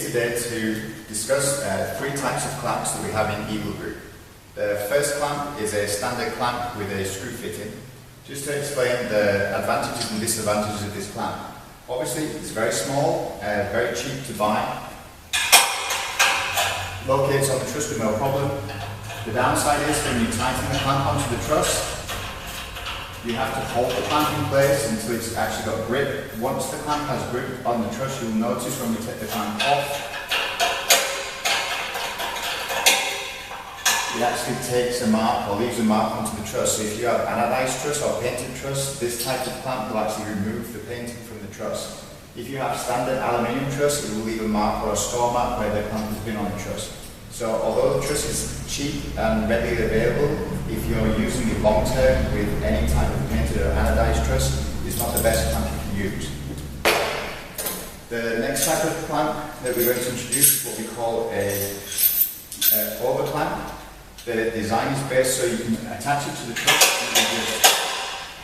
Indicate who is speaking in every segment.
Speaker 1: today to discuss three types of clamps that we have in Eagle Group. The first clamp is a standard clamp with a screw fitting. Just to explain the advantages and disadvantages of this clamp. Obviously it's very small, very cheap to buy, locates on the truss with no problem. The downside is when you tighten the clamp onto the truss, you have to hold the clamp in place until it's actually got grip. Once the clamp has grip on the truss, you'll notice when we take the clamp off, it actually takes a mark or leaves a mark onto the truss. So if you have anodized truss or painted truss, this type of clamp will actually remove the painting from the truss. If you have standard aluminium truss, it will leave a mark or a score mark where the clamp has been on the truss. So although the truss is cheap and readily available, if you're using it long term with any type of painted or anodized truss, it's not the best clamp you can use. The next type of clamp that we're going to introduce is what we call a over clamp. The design is based so you can attach it to the truss and it will just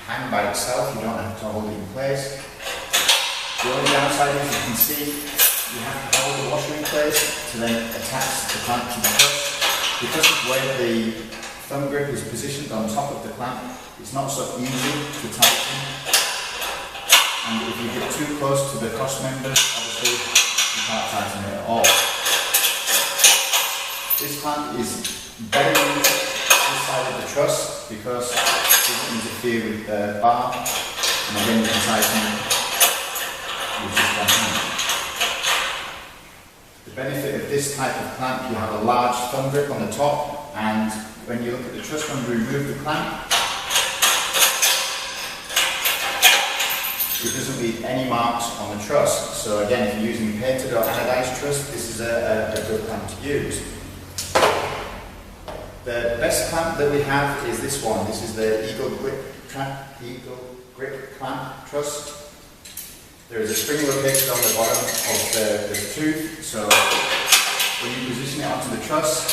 Speaker 1: hang by itself, you don't have to hold it in place. The only downside is you can see you have to hold the washer in place to then attach the clamp to the truss. Because of where the thumb grip is positioned on top of the clamp, it's not so easy to tighten. And if you get too close to the cross members, obviously you can't tighten it at all. This clamp is better used this side of the truss because it doesn't interfere with the bar, and again you can tighten with just one hand. The benefit of this type of clamp, you have a large thumb grip on the top, and when you look at the truss, when we remove the clamp, it doesn't leave any marks on the truss. So again, if you're using painted or anodized truss, this is a good clamp to use. The best clamp that we have is this one. This is the Eagle Grip Clamp Truss. There is a spring located on the bottom of the tooth, so when you position it onto the truss,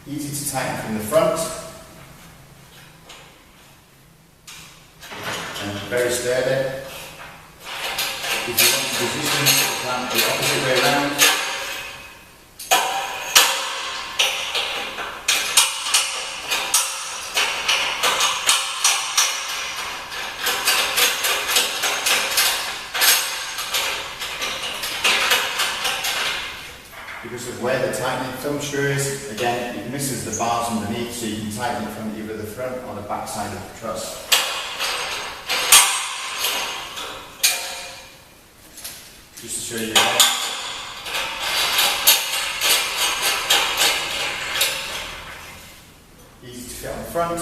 Speaker 1: easy to tighten from the front, and very sturdy. If you want to position the clamp the opposite way around, because of where the tightening thumb screw is, again, it misses the bars underneath, so you can tighten it from either the front or the back side of the truss. Just to show you again. Easy to fit on the front.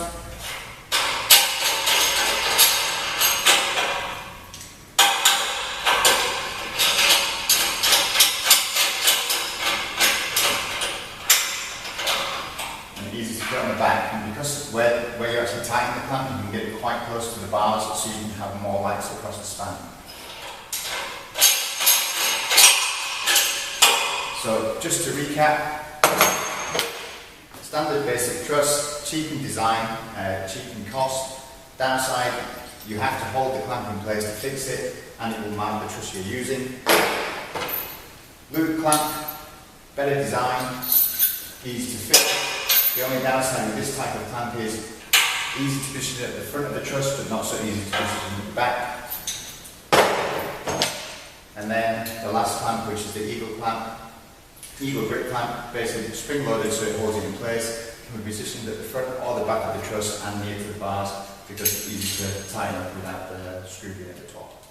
Speaker 1: Easy to fit on the back, and because where you actually tighten the clamp, you can get it quite close to the bars so you can have more lights across the span. So just to recap, standard basic truss, cheap in design, cheap in cost. Downside, you have to hold the clamp in place to fix it and it will mark the truss you're using. Loop clamp, better design, easy to fit. The only downside with this type of clamp is easy to position at the front of the truss, but not so easy to position at the back. And then the last clamp, which is the Eagle clamp, Eagle Grip clamp, basically spring loaded so it holds it in place, can be positioned at the front or the back of the truss and near to the bars because it's easy to tighten up without the screw being at the top.